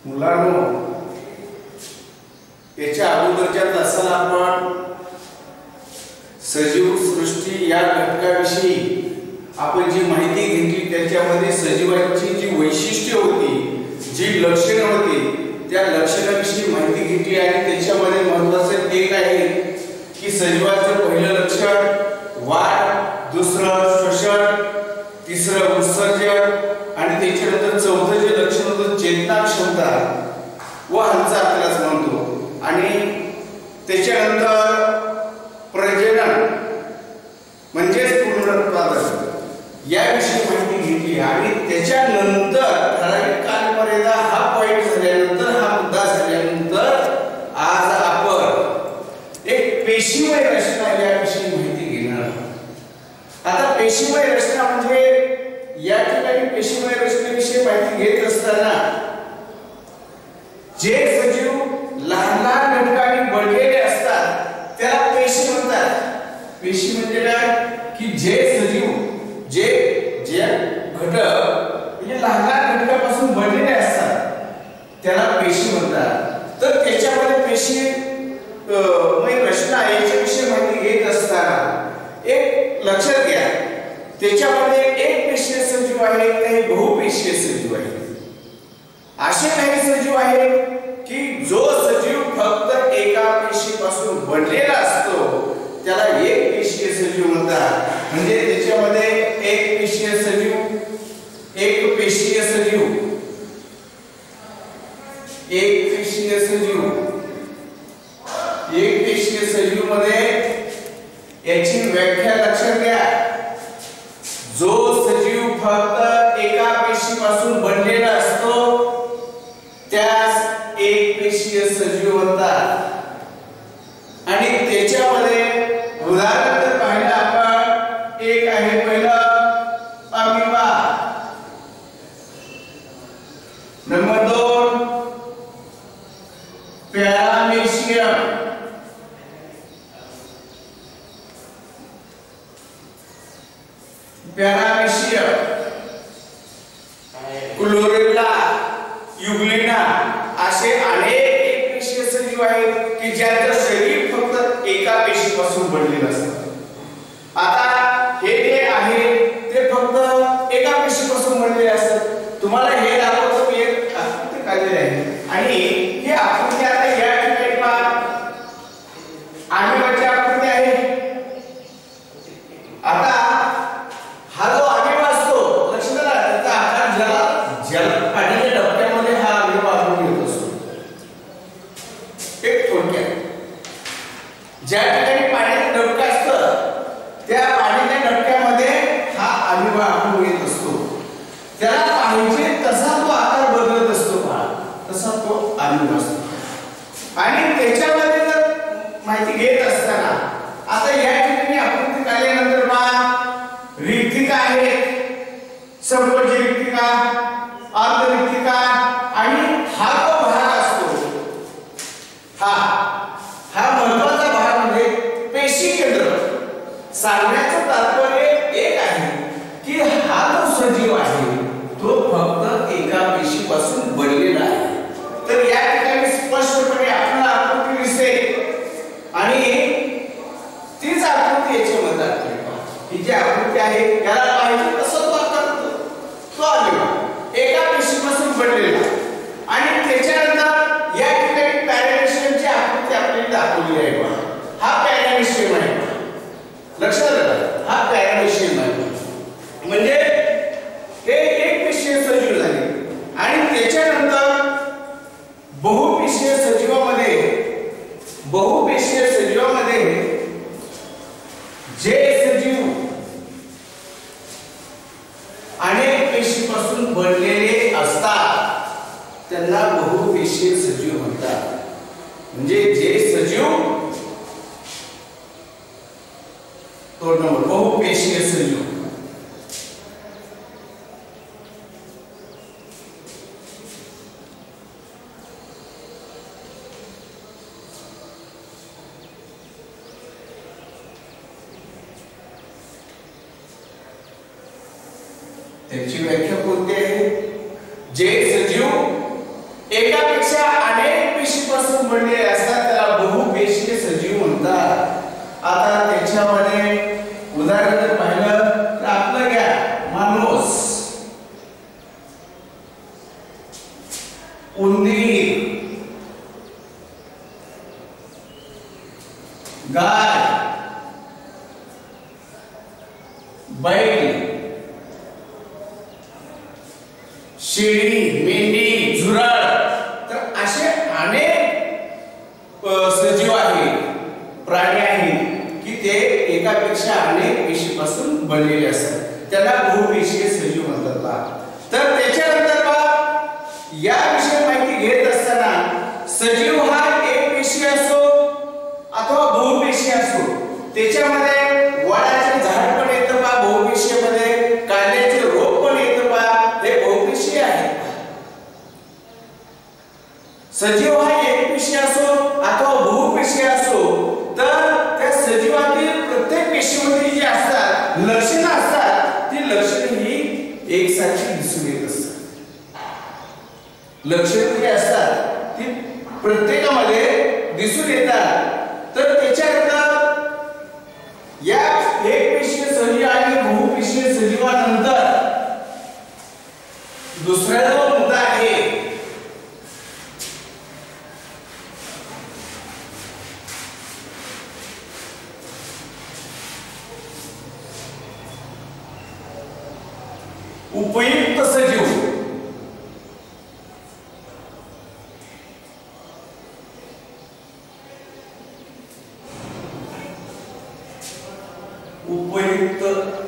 मुलांनो, याच्या अगोदरच्या तासाला आपण सजीव सृष्टी या घटकाविषयी आपण जी माहिती घेतली त्याच्यामध्ये सजीवांची जी वैशिष्ट्ये होती, जी लक्षणे होती, त्या लक्षणाविषयी माहिती घेतली आणि त्याच्यामध्ये महत्त्वाचं एक आहे की सजीवाचं पहिलं लक्षण वाढ, दुसरं श्वसन, तिसरं उत्सर्जन आणि त्याच्यानंतर चौथं जे लक्षण होतं चेतना क्षमता व हालचाल त्यालाच म्हणतो आणि त्याच्यानंतर प्रजनन म्हणजे पुनरुत्पादन याविषयी माहिती घेतली आणि त्याच्यानंतर ठराविक कालमर्यादा हा पॉइंट झाल्यानंतर हा मुद्दा झाल्यानंतर आज आपण एक पेशीमय रचना याविषयी माहिती घेणार आहोत। आता पेशीमय रचना म्हणजे या ठिकाणी पेशीमय रचनेविषयी माहिती घेत असताना जे सजीव लहान लहान घटकांनी बनलेले असतात त्याला पेशी म्हणतात। पेशी म्हणजे काय की जे सजीव जे घटक म्हणजे लहान लहान घटकापासून बनलेले असतात त्याला पेशी म्हणतात। तर त्याच्यामध्ये पेशी मय रचना याच्याविषयी माहिती घेत असताना एक लक्षात घ्या, त्याच्यामध्ये एक पेशीय सजीव आहे, काही बहुपेशीय सजीव आहे। असे काही सजीव आहेत की जो सजीव फक्त एका पेशीपासून बनलेला असतो त्याला एक पेशीय सजीव म्हणतात। म्हणजे त्याच्यामध्ये एक पेशीय सजीव, एक पेशीय सजीव, एक पेशीय सजीव, एक पेशीय सजीव मध्ये याची व्याख्या लक्षात घ्या, जो सजीव फक्त एका पेशीपासून बनलेला असतो त्यास एक पेशीय सजीव म्हणतात। आणि त्याच्यामध्ये उदाहरण जर पाहिलं आपण एक आहे पहिलं अमिबा, नंबर 2 पॅरामेशियम, क्लोरेला, युग्लिना असे अनेक एकपेशीय सजीव आहेत की ज्यांचं शरीर फक्त एका पेशीपासून बनलेलं असतं। आता हे जे आहे ते फक्त एका पेशीपासून बनलेले असतात। तुम्हाला हे दाखवतो मी एक आकृती काढलेली आहे आणि ही आकृती आता या ठिकाणी पहा, अमिबाची आकृती आहे। आता हा जो अमिबा असतो लक्ष द्या, त्याचा आकार जल पाण्याच्या डबक्यामध्ये हा अमिबा आढळून येत असतो। एक थोडक्यात ज्या ठिकाणी पाण्याचं डबकं असतं त्या पाण्याच्या डबक्यामध्ये हा अमिबा आढळून येत असतो। त्याला पाहिजे तसा तो आकार बदलत असतो, तसा तो अमिबा असतो। आणि त्याच्यामध्ये जर माहिती घेत असताना आता या ठिकाणी आकृती काढल्यानंतर पहा रिक्तिका आहे, संकोची रिक्तिका, अर्धरिक्तिका आणि हा जो भाग असतो हा महत्त्वाचा भाग म्हणजे पेशी केंद्र। सांगण्याचं तात्पर्य एक आहे की हा जो सजीव आहे तो फक्त एका पेशीपासून बनलेला आहे। तर या ठिकाणी स्पष्टपणे आपल्याला आकृती दिसते आणि तीच आकृती याच्यामध्ये दाखवली। ही जी आकृती आहे याला पाहिजे तसं तो आकार तो अमिबा एका पेशीपासून बनलेला आणि त्याच्यानंतर या ठिकाणी पॅरामेशियमची आकृती आपल्याला दाखवली आहे। हा पॅरामेशियम आहे, लक्षात आलं, हा पॅरामेशियम आहे। म्हणजे हे एक पेशीय सजीव झाले आणि त्याच्यानंतर बहुपेशीय सजीवामध्ये जे सजीव अनेक पेशीपासून बनलेले असतात त्यांना बहुपेशीय सजीव म्हणतात। म्हणजे जे सजीव तो नंबर बहुपेशीय सजीव। त्याची व्याख्या कोणती आहे? जे सजीव एका उदाहरण जर पाहिलं तर आपलं घ्या माणूस, उंदीर, गाय, बैल, शेळी, मेंढी, झुरळ, तर असे अनेक सजीव आहेत, प्राणी आहेत की ते एकापेक्षा अनेक पेशीपासून बनलेले असतात. त्याला बहुपेशीय सजीव म्हणतात. तर त्याच्यानंतर या विषयी माहिती घेत असताना सजीव हा एक पेशी असो अथवा बहुपेशीय असो, त्याच्यामध्ये वडाचे झाड पण येतं बा बहुपेशीय मध्ये, कांद्याचे रोप पण येतं बा, हे बहुपेशीय आहे. सजीव हा एक पेशी असो अथवा बहुपेशीय असो, तर त्या सजीवातील प्रत्येक पेशीमध्ये जी असतात लक्षणं असतात, ती लक्षणे ही एकसारखी दिसून येत असतात. लक्षणे जी असतात ती प्रत्येकामध्ये दिसून येतात. तर त्याच्यानंतर या एक पेशीय सजीव आणि बहुपेशीय सजीवानंतर दुसरा जो मुद्दा आहे उपयुक्त सजीव. उपयुक्त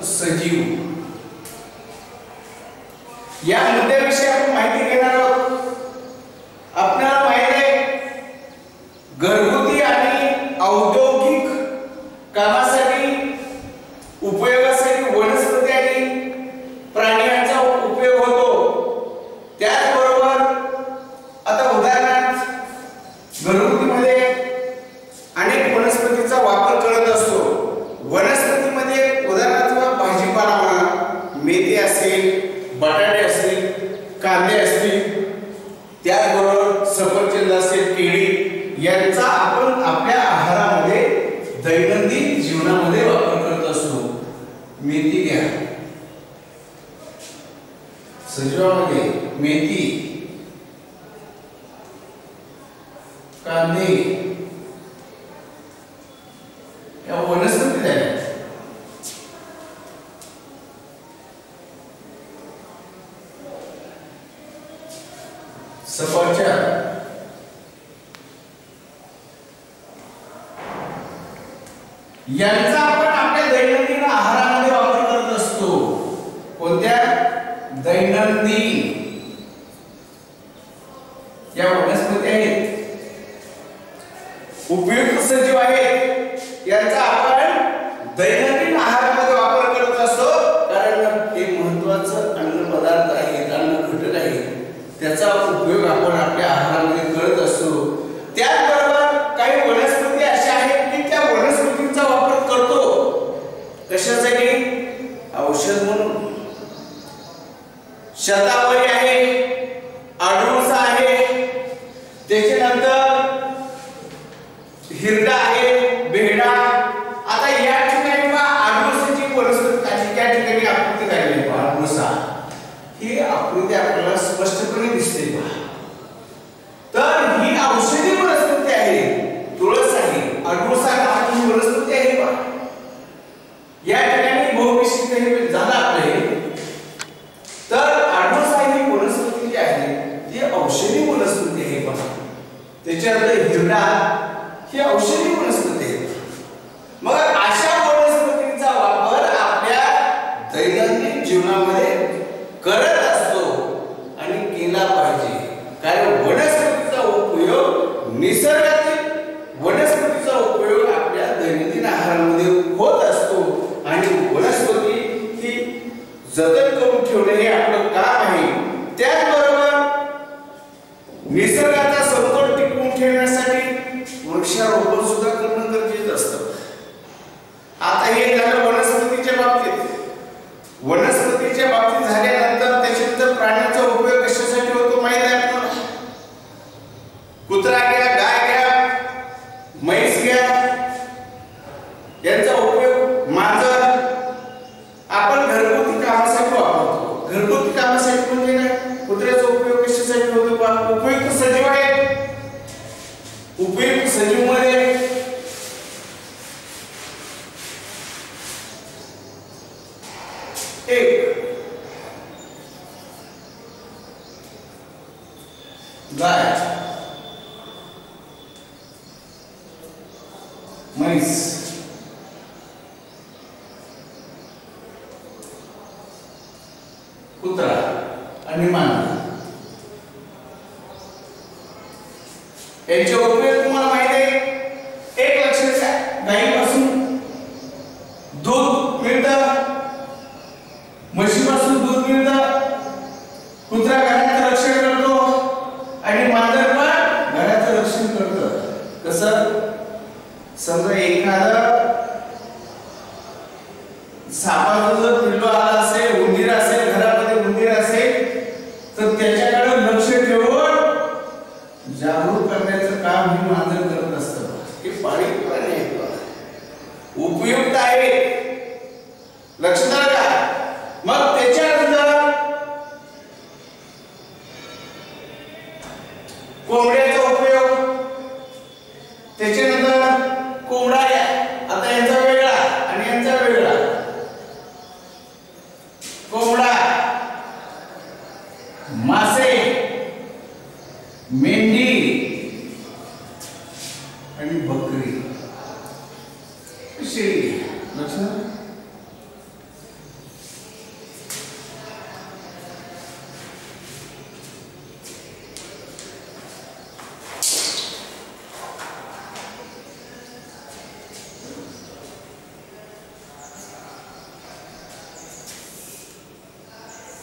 सजीव या मुद्द्याविषयी आपण माहिती घेणार आहोत. आपल्याला माहिती आहे घरगुती आणि औद्योगिक कामासाठी उपयोगासाठी वनस्पती आणि प्राण्यांचा उपयोग होतो. त्याचबरोबर आता उदाहरणार्थ घरगुतीमध्ये अनेक वनस्पतीचा वापर करत असतो. वनस्पतीमध्ये उदाहरणार्थ भाजीपाला म्हणा, मेथी असेल, बटाटे असतील, कांदे असतील, त्याचबरोबर सफरचंद असेल, केळी, यांचा आपण आपल्या आहारामध्ये दैनंदिन जीवनामध्ये वापर करत असतो. मेथी घ्या, सजीवामध्ये मेथी, कांदे या वनस्पती आहेत. सफरचंद, यांचा आपण आपल्या दैनंदिन आहारामध्ये वापर करत असतो. कोणत्या? दैनंदिन. या वनस्पती आहेत, उपयुक्त सजीव आहेत, यांचा आपण दैनंदिन आहारामध्ये वापर करत असतो. कारण हे महत्त्वाचं अन्न पदार्थ आहे, अन्न घटक आहे, त्याचा उपयोग आपण आपल्या आहारामध्ये करत असतो. त्याचबरोबर काही वनस्पती अशा आहेत की त्या वनस्पतींचा वापर करतो कशासाठी? औषध म्हणून. शतावरी आहे, अडुळसा आहे, त्याच्यानंतर हिरडा आहे, बेहडा. आता या ठिकाणी अडुळसाची वनस्पती त्या ठिकाणी आकृती काढली. अडुळसा ही आकृती आपल्याला स्पष्टपणे दिसते. तर ही औषधी वनस्पती आहे. तुळस आहे, अडुळसा ही वनस्पती आहे. या ठिकाणी बहुपेशीय झाला आपले. तर अडुळसा ही वनस्पती जी आहे ती औषधी वनस्पती आहे. त्याच्यानंतर हिरडा ही औषधी वनस्पती आहे. मग अशा वनस्पतींचा वापर आपल्या दैनंदिन जीवनामध्ये करत असतो आणि केला पाहिजे. कारण वनस्पतीचा उपयोग, निसर्गातील वनस्पतीचा उपयोग आपल्या दैनंदिन आहारामध्ये होत असतो आणि वनस्पती ही जतन करून ठेवणे हे आपलं काम आहे. त्याचबरोबर निसर्गाचा समतोल टिकवून ठेवण्यासाठी वृक्षारोपण सुद्धा करणं गरजेचं असतं. आता हे झालं वनस्पतीच्या बाबतीत. वनस्पतीच्या बाबतीत झाल्यानंतर त्याच्यानंतर प्राण्यांचा उपयोग कशासाठी होतो माहिती आहे आपल्याला? कुत्रा घ्या, गाय घ्या, म्हैस घ्या, यांचा उपयोग, मांजर एक गाय, म्हैस, कुत्रा आणि मांजर यांचे उपयोग तुम्हाला माहिती आहे. एक लक्षात घ्या, गायीपासून दूध मिळतं, म्हशीपासून दूध मिळतं, कुत्रा घराचं रक्षण करतो आणि मांजर पण घराचं रक्षण करतं. कसं? समजा एखादा सापाचा जर पिल्लू आला असेल, उंदीर असेल, घरामध्ये उंदीर असेल, तर त्याच्याकडे लक्ष ठेवून जागरूक करण्याचं काम ही मांजर करत असतं. हे पाळीव प्राणी आहेत, उपयुक्त आहे, लक्षात आलं का? मग त्याच्यानंतर कोंबड्याचा उपयोग, त्याच्यानंतर कोंबडा आता यांचा वेगळा आणि यांचा वेगळा. कोंबडा, मासे, मेंढी आणि बकरी, शेळी. लक्षात?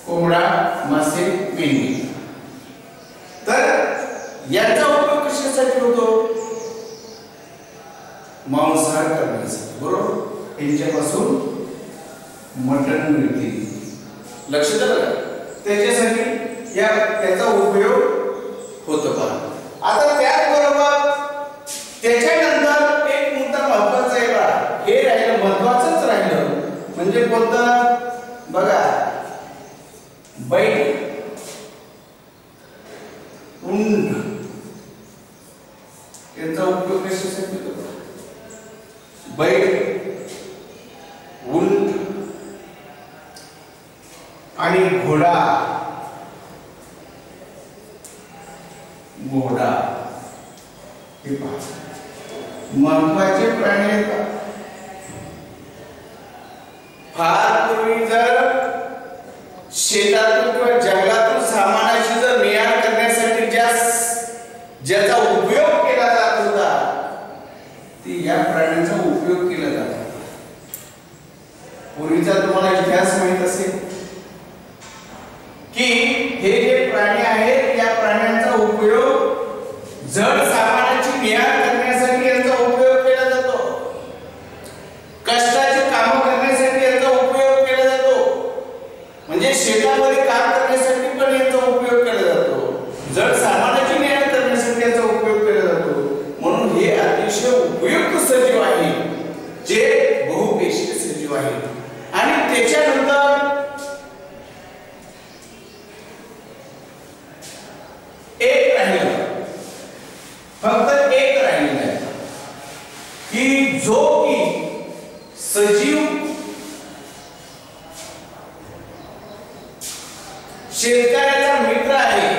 कोंबडा, मासे, मेंढी. तर याचा उपयोग कशासाठी होतो? मांसाहार करण्यासाठी, बरोबर? यांच्यापासून मटण मिळते, लक्षात आलं? त्याच्यासाठी त्याचा उपयोग होतो. पहा आता त्याचबरोबर त्याच्यानंतर एक मुद्दा महत्वाचा आहे बघा, हे राहिलं, महत्वाचंच राहिलं म्हणजे कोणतं? बघा, बैल, उंट, यांचा उपयोग कशासाठी होतो? बैल, उंट आणि घोडा. घोडा हे पहा, महत्वाचे प्राणी आहेत. फार पूर्वी जर शेतातून किंवा जंगलातून सामानाची जर ने-आण करण्यासाठी ज्याचा उपयोग केला जात होता, ती या प्राण्यांचा उपयोग केला जात होता. पूर्वीचा तुम्हाला इतिहास माहित असेल की हे जे प्राणी आहेत, या प्राण्यांचा उपयोग जड सामानाची ने-आण करण्यासाठी यांचा उपयोग केला जातो, कष्टाची कामं करण्यासाठी यांचा उपयोग केला जातो, म्हणजे शेतामध्ये काम करण्यासाठी पण यांचा उपयोग केला जातो, जड सामानाची ने-आण करण्यासाठी याचा उपयोग केला जातो. म्हणून हे अतिशय उपयुक्त सजीव आहे, जे बहुपेशीय सजीव आहे. आणि त्याच्यानंतर एक राहिलं, फक्त एक राहिलेलं आहे की जो की सजीव शेतकऱ्याचा मित्र आहे.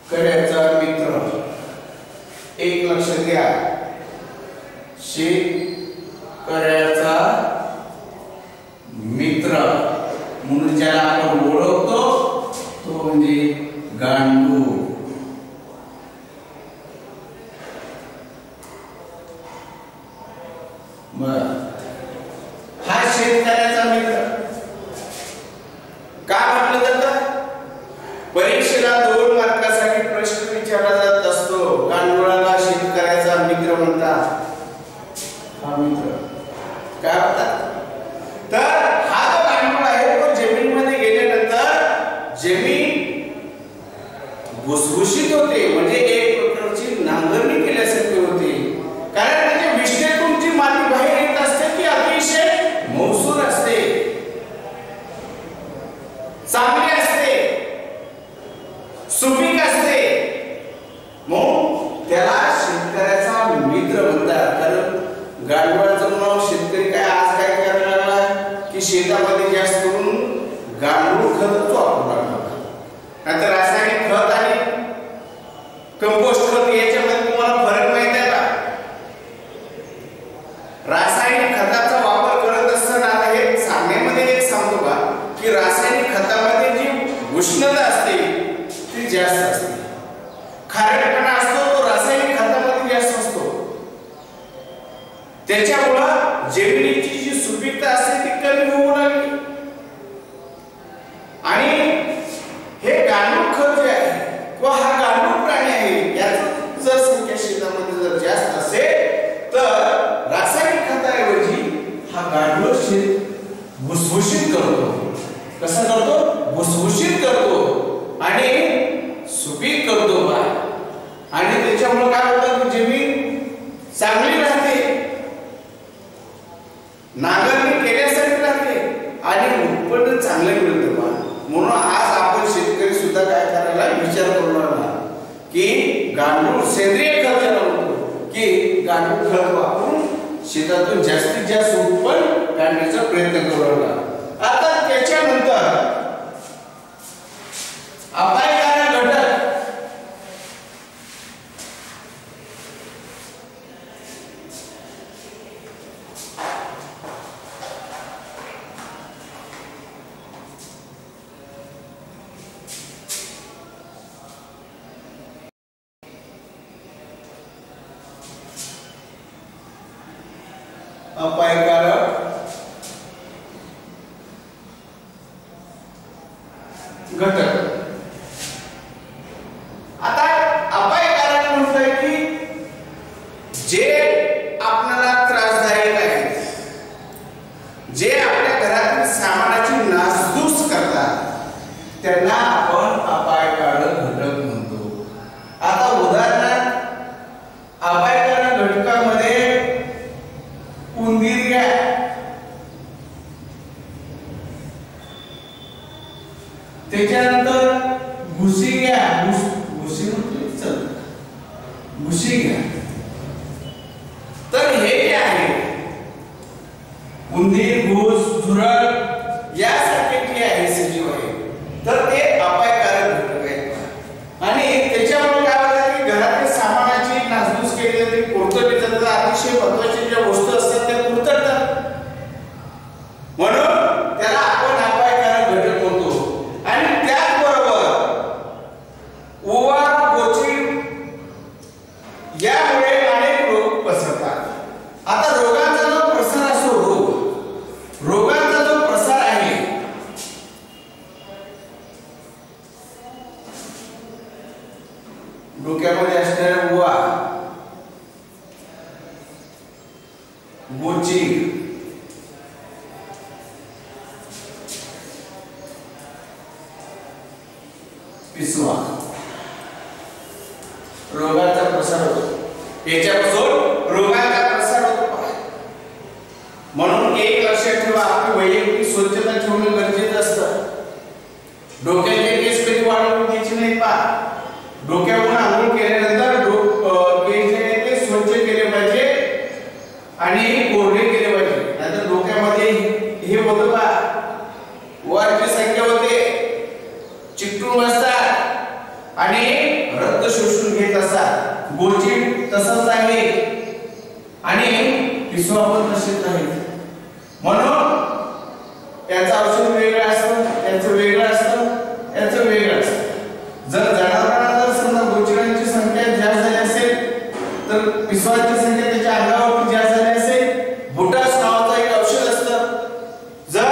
शेतकऱ्याचा मित्र, एक लक्षात घ्या, शेतकऱ्याचा मित्र म्हणून ज्याला आपण ओळखतो तो म्हणजे गांडूळ. हा शेतकऱ्याचा मित्र का म्हटलं जातं? परीक्षेला 2 मार्कासाठी प्रश्न विचारला जात असतो, गांडुळाला शेतकऱ्याचा मित्र म्हणतात. हा मित्र काय म्हणतात? तर हा जो गांडूळ आहे तो जमीनमध्ये गेल्यानंतर जमीन भुसभुशीत होते, म्हणजे एक प्रकारची नांगरणी केल्यासारखी होते. कारण त्याच्या विष्ठेतून जी माती बाहेर येत असते ती अतिशय मौसूर असते, चांगली असते. उष्णता असते ती जास्त असते, खारटपणा असतो तो रासायनिक खतामध्ये जास्त असतो. त्याच्यामुळे जमिनीची जी सुपीकता असते ती कमी होऊ लागली. आणि हे गांडूळ खत जे आहे किंवा हा गांडूळ प्राणी आहे याची जर संख्या शेतामध्ये जर जास्त असेल तर रासायनिक खताऐवजी हा गांडूळ शेत भुसभुशीत करतो. कसा करतो? भुसभुशीत करतो आणि सुपीक करतो बा. आणि त्याच्यामुळे काय होतं की जमीन चांगली राहते, नांगरणी केल्यासारखी राहते आणि उत्पन्न चांगले मिळते बा. म्हणून आज आपण शेतकरी सुद्धा काय करायला विचार करू लागला की गांडूळ सेंद्रिय खत म्हणतो की गांडूळ खत वापरून शेतातून जास्तीत जास्त उत्पन्न काढण्याचा प्रयत्न करू लागला. आता त्याच्यानंतर अपायकारक घटक घटक. आता अपायकारक म्हणतोय की जे आपल्याला त्रासदायक आहेत, जे आपल्या घरातील सामानाची नासधूस करतात त्यांना आपण अपायकारक घटक म्हणतो. आता उदाहरणार्थ अपायकारक घटकामध्ये उंदीर घ्या, त्याच्यानंतर घुशी घ्या, घुशी म्हटलं चल घुशी घ्या. तर हे जे आहे उंदीर, घुस, झुरळ यासारखे जे आहे सजीव आहे तर ते अपायकारक घटक आहेत. आणि त्याच्यामुळे काय होतं की घरातील सामानाची नासधूस केली जाते, कोणतरी जातात, अतिशय महत्त्वाच्या ज्या वस्तू असतात त्या कुरतडतात. म्हणून त्याला आपण अपायकारक घटक म्हणतो. आणि त्याचबरोबर ओवा, गोची यामुळे अनेक रोग पसरतात. आता रोगांचा जो प्रसार असतो, रोगांचा जो प्रसार आहे डोक्यामध्ये असणाऱ्या ओवा, गोची, पिसवा, रोगाचा प्रसार होतो. याच्यापासून रोगाचा प्रसार होतो. म्हणून एक लक्षात ठेवा, आपली वैयक्तिक स्वच्छता ठेवणं गरजेचं असतं. डोक्याचे केस कधी वाढवून घ्यायचे नाहीत पा. डोक्यावरून आंघोळ केल्यानंतर केस जे आहेत ते स्वच्छ केले पाहिजे आणि कोरडे केले पाहिजे. नाहीतर डोक्यामध्ये हे होतं बा, वारची संख्या होते, चिकटून बसतात आणि रक्त शोषून घेत असतात. गोची तसंच आहे आणि पिसवा पण तसेच आहे. म्हणून त्याचं औषध वेगळं असतं, त्याचं वेगळं असतं, त्याचं वेगळं असतं. जर जनावरांना जर समजा गोचरांची संख्या जास्त झाली असेल तर पिसवाची संख्या त्याच्या अंगावर जास्त झाली असेल, बुटास नावाचं एक औषध असतं. जर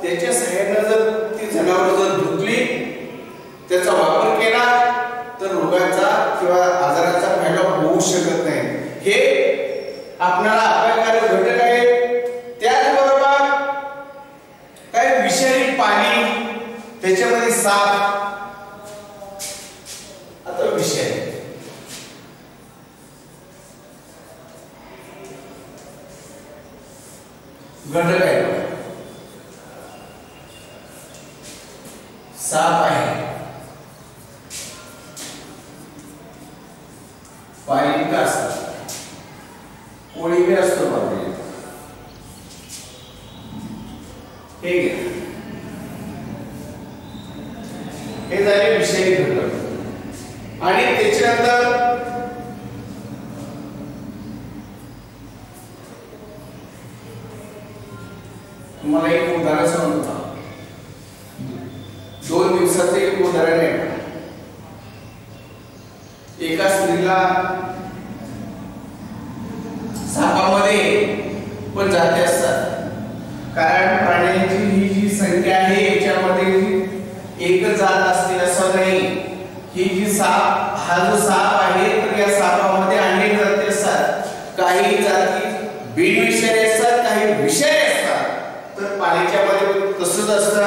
त्याच्या सहाय्याने जर ती जनावर जर धुतली, त्याचा वापर केला तर रोगाचा किंवा आजाराचा फायदा होऊ शकत नाही. हे आपल्याला अपायकारक घटक आहे. त्याचबरोबर काय विषारी पाणी, त्याच्यामध्ये साप, आता विषारी घटक आहे. साप आहे, पालिका असतात, कोळी असतो बाबा. हे घ्या, हे झाले विषारी घटक. आणि त्याच्यानंतर तुम्हाला एक उदाहरण सांगतो. 2 दिवसाचं एक उदाहरण आहे. एका स्त्रीला सापामध्ये पण जाती असतात, कारण प्राण्यांची ही जी संख्या आहे याच्यामध्ये एकच जात असते असं नाही. ही जी साप, हा जो साप आहे तर या सापामध्ये अनेक जाती असतात. काही जाती बिनविषारी असतात, काही विषारी असतात. तर पाण्याच्या मध्ये तसंच असतं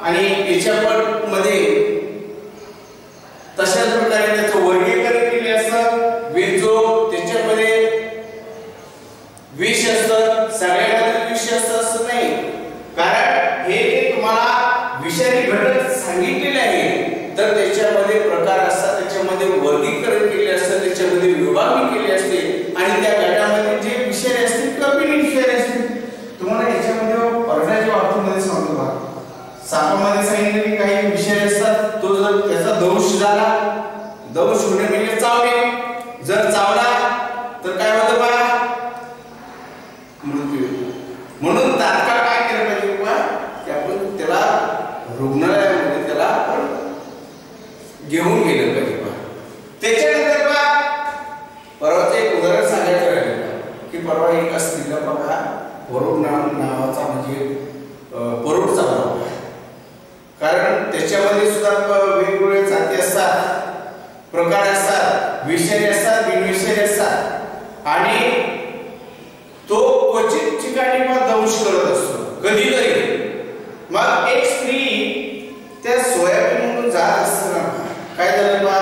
आणि याच्यामध्ये तशाच प्रकारे त्याचं वर्गीकरण केले असतं. जो त्याच्यामध्ये विष असतं, सगळ्यामध्ये विष असतं असं नाही, कारण हे तुम्हाला विषारी घटक सांगितलेले आहे. तर त्याच्यामध्ये प्रकार असतात, त्याच्यामध्ये वर्गीकरण केले असतं, त्याच्यामध्ये विभागणी केली असते आणि त्या गटामध्ये जे विषारी असतील किंवा बिनविषारी असतील. तुम्हाला याच्यामध्ये परड्याच्या बाबतीमध्ये सांगतो बघा. सापामध्ये सांगितलं की काही विषारी असतात. तो जर त्याचा दंश झाला, दंश होणे म्हणजे चावणे, जर चावला तर काय होतं बघा, मृत्यू. म्हणून तात्काळ काय केलं पाहिजे बघा, की आपण त्याला रुग्णालयामध्ये त्याला आपण घेऊन गेलं पाहिजे बघा. त्याच्यानंतर बघा परवाचं एक उदाहरण सांगायचं राहिलं की परवा एका स्त्रीला बघा परोड नावाचा म्हणजे परोड चावला. कारण त्याच्यामध्ये सुद्धा वेगवेगळे जाती असतात, प्रकार असतात, विषारी असतात, बिनविषारी असतात आणि तो क्वचित ठिकाणी मग दंश करत असतो कधीतरी. मग एक स्त्री त्या सोयाबीन जात असताना काय झालं बा,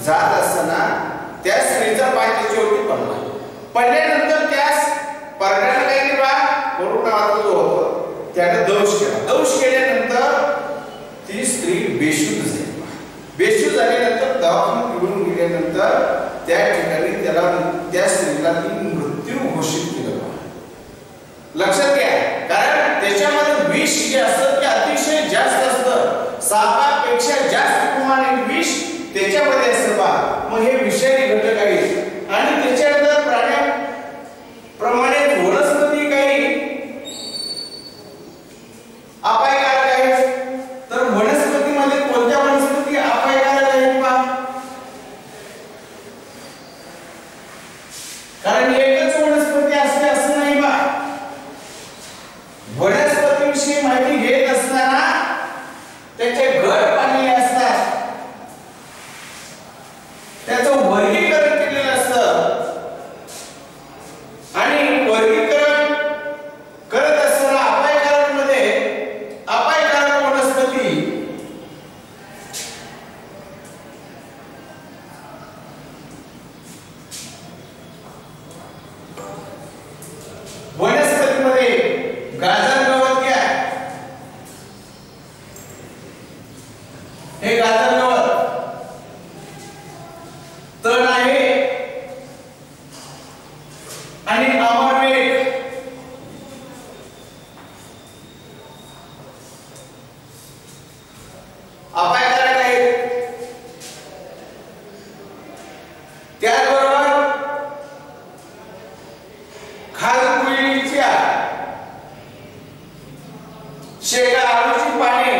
जात असताना त्या स्त्रीचा पाय त्याच्यावरती पडला. पडल्यानंतर त्या परड्याला काय केलं बा, परोड नावाचा जो होता त्याने दंश केला. दंश केल्यानंतर ती स्त्री बेशुद्ध झाली. बेशुद्ध झाल्यानंतर दवाखान्यात घेऊन गेल्यानंतर त्या ठिकाणी त्याला त्या स्त्रीला ती मृत्यू घोषित केलं. लक्षात घ्या, कारण त्याच्यामध्ये विष जे असतं ते अतिशय जास्त असतं. सापापेक्षा जास्त प्रमाणात विष त्याच्यामध्ये असतं बा. मग हे विषारी घटक आहेत आणि त्याच्यानंतर प्राण्याप्रमाणे वनस्पती काही अपायकारक आहेत. तर वनस्पतीमध्ये कोणत्या वनस्पती अपायकारक आहेत बा, कारण एकच वनस्पती असते असं नाही बा. वनस्पतीविषयी माहिती घेत असताना त्याचे गट पाडलेले असतात, त्याचं वर्गीकरण केलेलं असतं आणि वर्गीकरण करत असताना अपायकारक वनस्पती वनस्पतीमध्ये गाजर गवत घ्या. हे गाजर गवत तण आहे आणि अमरवेल अपायकारक आहे. त्याचबरोबर खालकुळीच्या शेंगा, आळूची पाने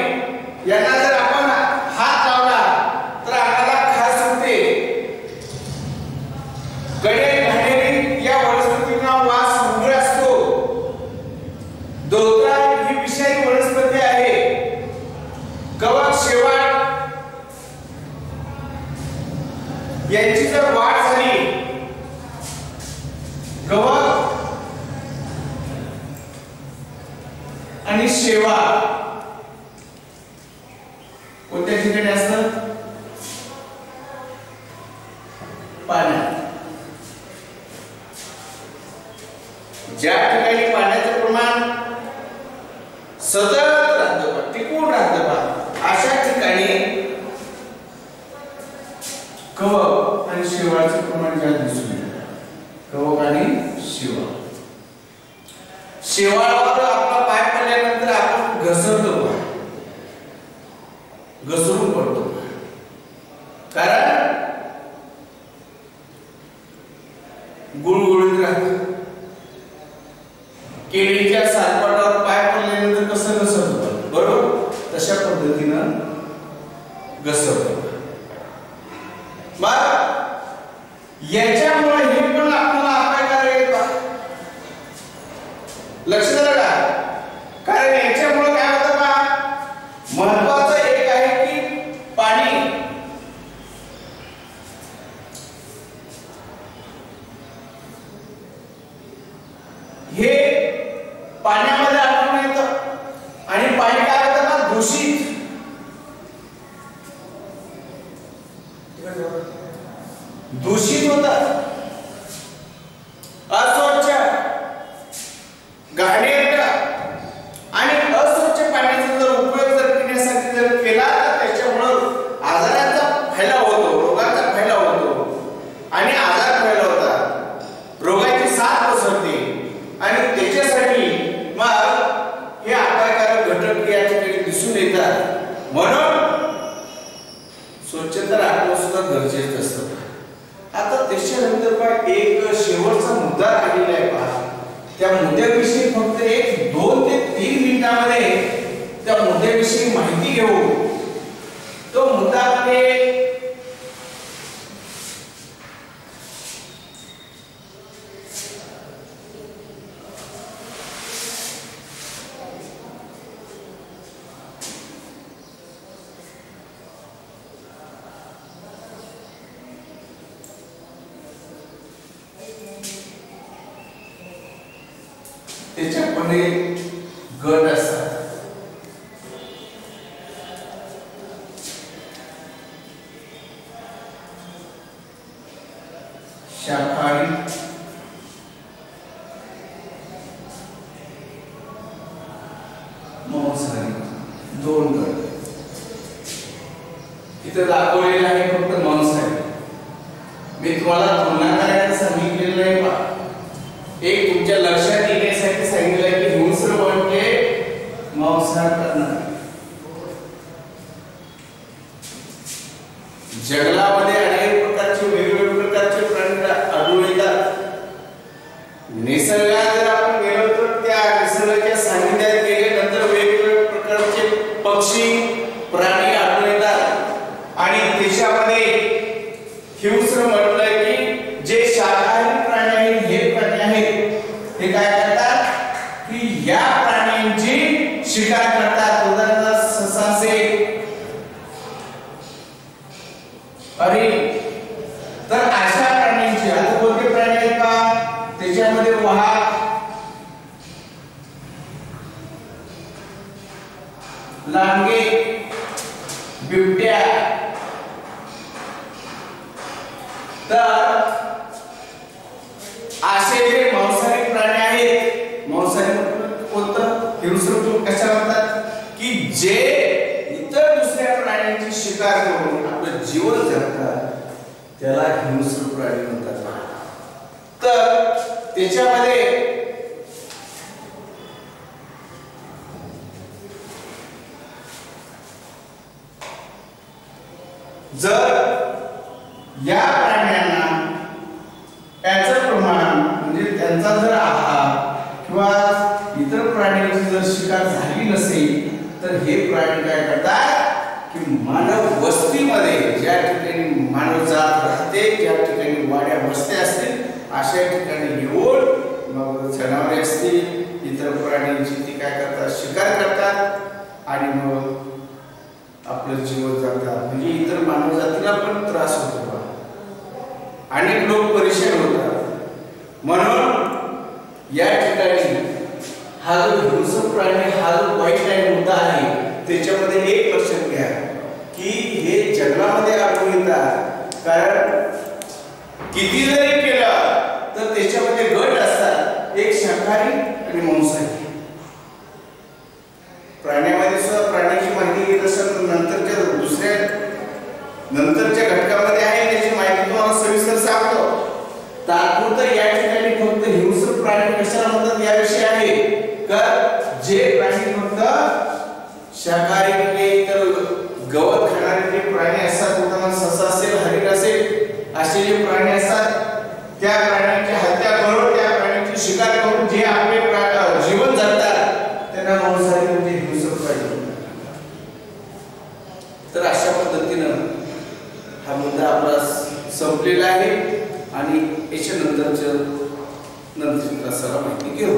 यांना जर आपण हात लावला तर अंगाला खाज सुटते. गडे घाणेरी या वनस्पतींना वास उग्र असतो. दोतरा ही विषारी वनस्पती आहे. कवक, शेवाळ यांची जर वाढ झाली, कवक आणि शेवाळ कोणत्या ठिकाणी असतं, पाण्यात. ज्या ठिकाणी पाण्याचं प्रमाण सतत राहतं, टिकून राहतं, अशा ठिकाणी कवक आणि शेवाळाचे प्रमाण जास्त दिसून येतं. कवक आणि शेवाळ. शेवाळावर आपला पाय पडल्यानंतर आपण घसरतो, घसरून पडतो, कारण गुळगुळीत राहतं. केळीच्या सालपाटावर पाय पडल्यानंतर कसं घसरतो, बरोबर तशा पद्धतीनं घसरतो. मग याच्यामुळे हे पण आपल्याला अपायकारक आहे. लक्ष द्या का, कारण याच्यामुळे काय होतं का, महत्वाचं एक आहे की पाणी हे पाण्यामध्ये आढळून येतं आणि पाणी काय होतं ना, दूषित होतात, अस्वच्छ, घाणेरडं आणि अस्वच्छ पाण्याचा जर उपयोग जर पिण्यासाठी जर केला तर त्याच्यामुळे आजारांचा फैलाव होतो, रोगांचा फैलाव होतो आणि आजार फैलावतात, रोगाची साथ पसरते आणि त्याच्यासाठी मग हे अपायकारक घटक या ठिकाणी दिसून येतात. म्हणून स्वच्छता राखणं सुद्धा गरजेचं असतं. आता त्याच्यानंतर पण एक शेवटचा मुद्दा राहिलेला आहे पहा. त्या मुद्द्याविषयी फक्त 2 ते 3 मिनिटांमध्ये त्या मुद्द्याविषयी माहिती घेऊ. तो मुद्दा आहे त्याच्यामध्ये गट असतात. शाकाहारी, मांसाहारी, 2 गट. इथे दाखवलेले आहे फक्त मांसाहारी. मी तुम्हाला तुलना करायला सांगितलेलं आहे पहा. एक तुमच्या लक्षात येण्यासाठी सांगितलं की हिंस्र म्हणजे मांसाहार करणार. जंगलामध्ये अनेक प्रकारचे वेगवेगळ्या प्रकारचे प्राणी आढळून येतात. निसर्गात जर आपण गेलो तर त्या निसर्गाच्या सानिध्यात गेल्यानंतर वेगवेगळ्या प्रकारचे पक्षी प्राणी आढळून येतात आणि त्याच्यामध्ये हिंस्र म्हटलं की जे शाकाहारी प्राणी आहेत, हे प्राणी आहेत, ते काय करतात की या प्राण्यांची शिकार करतात. उदाहरणार्थ ससा असेल, अरे तर अशा प्राण्यांची आता कोणते प्राणी आहेत का, त्याच्यामध्ये वाघ, लांडगे, बिबट्या. तर असे जे मांसाहारी प्राणी आहेत, मांसाहारी कोणतं, हिंस्र कशा म्हणतात की जे इतर दुसऱ्या प्राण्यांची शिकार करून आपलं जीवन जगतात, त्याला हिंस्र प्राणी म्हणतात. तर त्याच्यामध्ये जर या प्राण्यांना त्याचं प्रमाण म्हणजे त्यांचा जर आहार किंवा इतर प्राण्यांची जर शिकार झाली नसेल तर हे प्राणी काय करतात की मानव वस्तीमध्ये, ज्या ठिकाणी मानव जात राहते, ज्या ठिकाणी वाड्या वस्त्या असतील अशा ठिकाणी येऊन मग जनावरे असतील, इतर प्राण्यांची ती काय करतात, शिकार करतात आणि मग आपलं जीवन जगतात. म्हणजे इतर मानव जातीला पण त्रास होतो, अनेक लोक परेशान होतात. म्हणून या ठिकाणी हा जो हिंस्र प्राणी, हा जो वाईट आहे मुद्दा आहे, त्याच्यामध्ये एक लक्षात घ्या की हे जंगलामध्ये आढळून येतात. कारण किती जरी केलं तर त्याच्यामध्ये गट असतात, एक शाकाहारी आणि मांसाहारी. प्राण्यामध्ये सुद्धा प्राण्याची माहिती घेत असेल तर नंतरच्या घटकामध्ये आहे, त्याची माहिती तुम्हाला सविस्तर सांगतो. तात्पुरतं या ठिकाणी फक्त हिंस्र प्राणी कशाला म्हणतात याविषयी आहे का, जे प्राणी फक्त शाकाहारी तर गवत खाणारे जे प्राणी असतात, उदाहरणार्थ ससा असेल, हरिण असेल, असे जे प्राणी असतात त्या प्राण्यांची हत्या करून, त्या प्राण्यांची शिकार करून जे आपले जीवन जगतात त्यांना मांसाहारी म्हणजे हिंस्र प्राणी. तर अशा पद्धतीने पद्धतीनं हा मुद्दा आपला संपलेला आहे आणि याच्या नंतरच्या तासाला माहिती घेऊ.